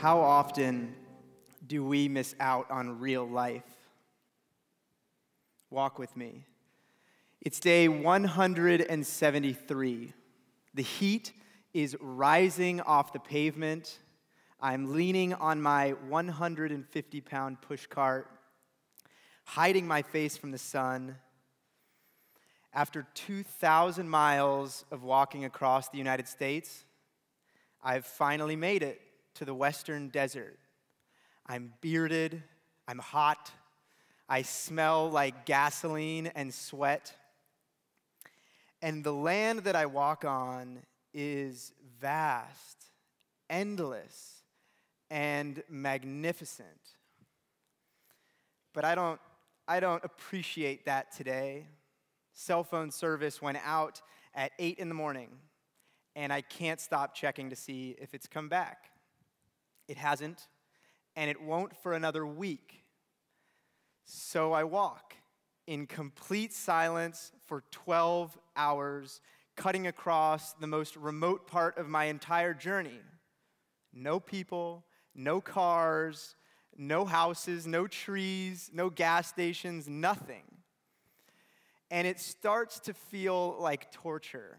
How often do we miss out on real life? Walk with me. It's day 173. The heat is rising off the pavement. I'm leaning on my 150-pound pushcart, hiding my face from the sun. After 2,000 miles of walking across the United States, I've finally made it to the western desert. I'm bearded, I'm hot, I smell like gasoline and sweat. And the land that I walk on is vast, endless, and magnificent. But I don't appreciate that today. Cell phone service went out at 8 in the morning, and I can't stop checking to see if it's come back. It hasn't, and it won't for another week. So I walk in complete silence for 12 hours, cutting across the most remote part of my entire journey. No people, no cars, no houses, no trees, no gas stations, nothing. And it starts to feel like torture.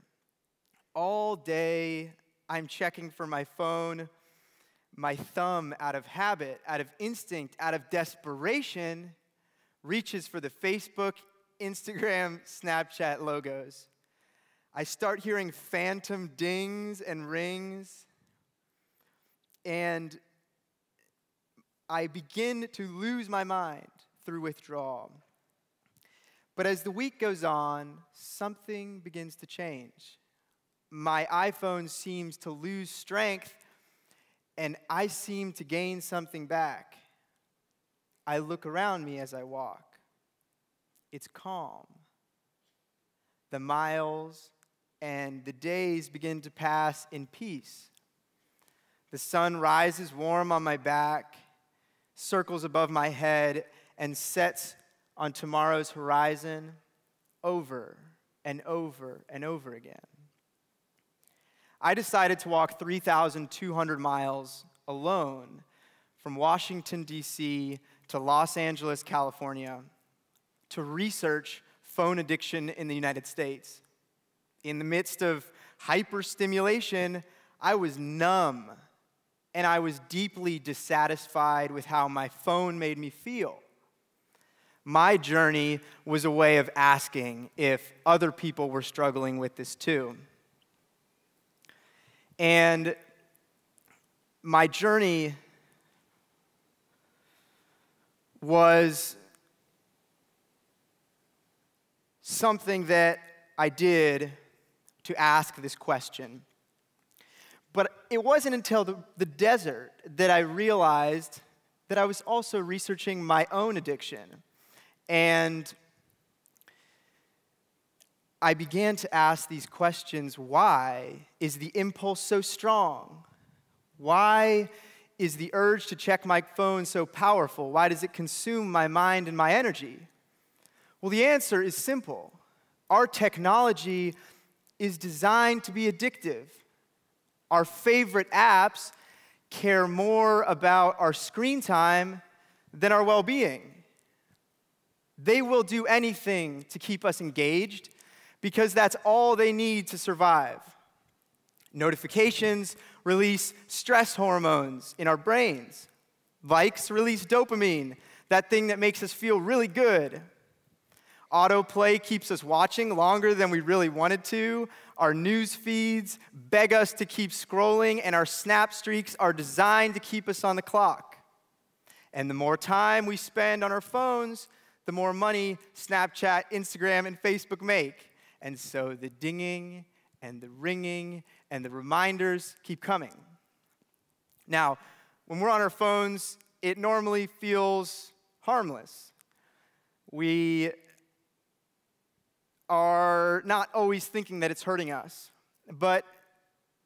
All day, I'm checking for my phone. My thumb, out of habit, out of instinct, out of desperation, reaches for the Facebook, Instagram, Snapchat logos. I start hearing phantom dings and rings, and I begin to lose my mind through withdrawal. But as the week goes on, something begins to change. My iPhone seems to lose strength, and I seem to gain something back. I look around me as I walk. It's calm. The miles and the days begin to pass in peace. The sun rises warm on my back, circles above my head, and sets on tomorrow's horizon over and over and over again. I decided to walk 3,200 miles alone from Washington, D.C. to Los Angeles, California, to research phone addiction in the United States. In the midst of hyper-stimulation, I was numb, and I was deeply dissatisfied with how my phone made me feel. My journey was a way of asking if other people were struggling with this too. And my journey was something that I did to ask this question. But it wasn't until the desert that I realized that I was also researching my own addiction. And I began to ask these questions. Why is the impulse so strong? Why is the urge to check my phone so powerful? Why does it consume my mind and my energy? Well, the answer is simple. Our technology is designed to be addictive. Our favorite apps care more about our screen time than our well-being. They will do anything to keep us engaged, because that's all they need to survive. Notifications release stress hormones in our brains. Likes release dopamine, that thing that makes us feel really good. Autoplay keeps us watching longer than we really wanted to. Our news feeds beg us to keep scrolling, and our snap streaks are designed to keep us on the clock. And the more time we spend on our phones, the more money Snapchat, Instagram, and Facebook make. And so the dinging and the ringing and the reminders keep coming. Now, when we're on our phones, it normally feels harmless. We are not always thinking that it's hurting us. But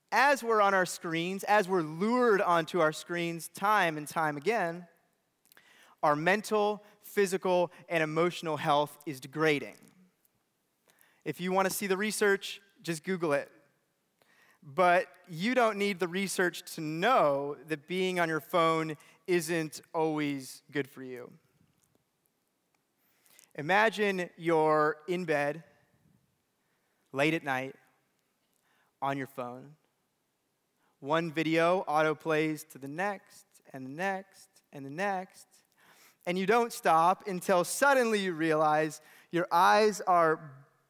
as we're on our screens, as we're lured onto our screens time and time again, our mental, physical, and emotional health is degrading. If you want to see the research, just Google it. But you don't need the research to know that being on your phone isn't always good for you. Imagine you're in bed, late at night, on your phone. One video autoplays to the next, and the next, and the next. And you don't stop until suddenly you realize your eyes are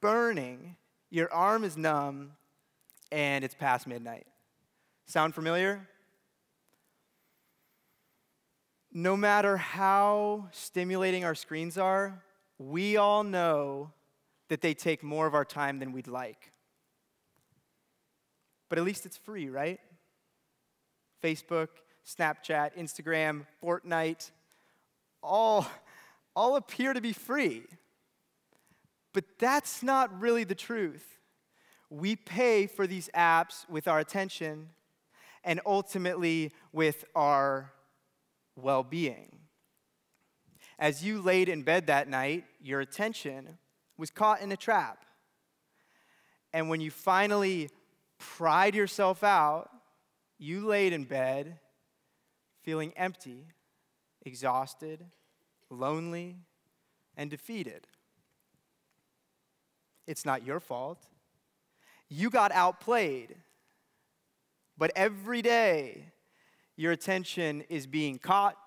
burning, your arm is numb, and it's past midnight. Sound familiar? No matter how stimulating our screens are, we all know that they take more of our time than we'd like. But at least it's free, right? Facebook, Snapchat, Instagram, Fortnite, all appear to be free. But that's not really the truth. We pay for these apps with our attention and ultimately with our well-being. As you laid in bed that night, your attention was caught in a trap. And when you finally pried yourself out, you laid in bed feeling empty, exhausted, lonely, and defeated. It's not your fault. You got outplayed. But every day, your attention is being caught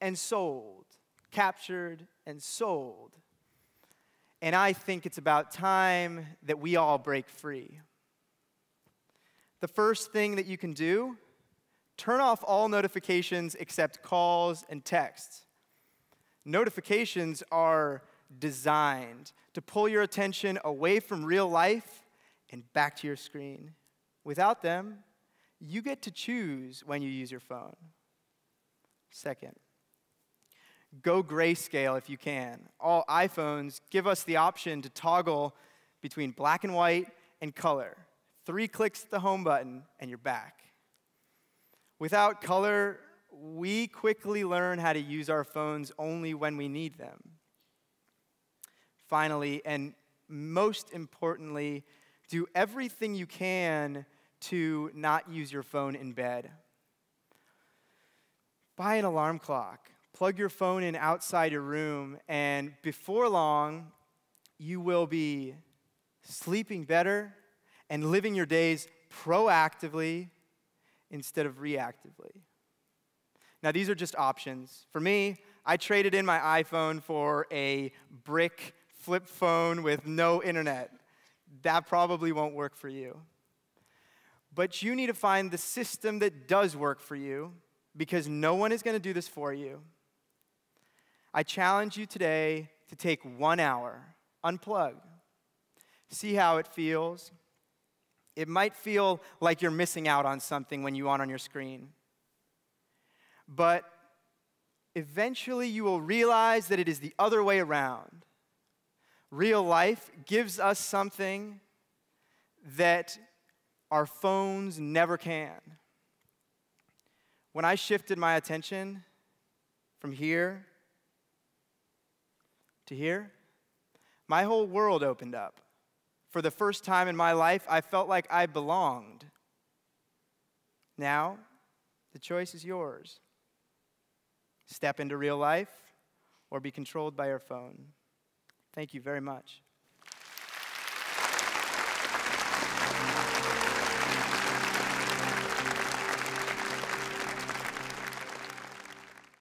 and sold, captured and sold. And I think it's about time that we all break free. The first thing that you can do, turn off all notifications except calls and texts. Notifications are designed to pull your attention away from real life and back to your screen. Without them, you get to choose when you use your phone. Second, go grayscale if you can. All iPhones give us the option to toggle between black and white and color. 3 clicks at the home button and you're back. Without color, we quickly learn how to use our phones only when we need them. Finally, and most importantly, do everything you can to not use your phone in bed. Buy an alarm clock. Plug your phone in outside your room, and before long, you will be sleeping better and living your days proactively instead of reactively. Now, these are just options. For me, I traded in my iPhone for a brick flip phone with no internet. That probably won't work for you. But you need to find the system that does work for you, because no one is going to do this for you. I challenge you today to take 1 hour, unplug, see how it feels. It might feel like you're missing out on something when you aren't on your screen. But eventually you will realize that it is the other way around. Real life gives us something that our phones never can. When I shifted my attention from here to here, my whole world opened up. For the first time in my life, I felt like I belonged. Now, the choice is yours. Step into real life or be controlled by your phone. Thank you very much.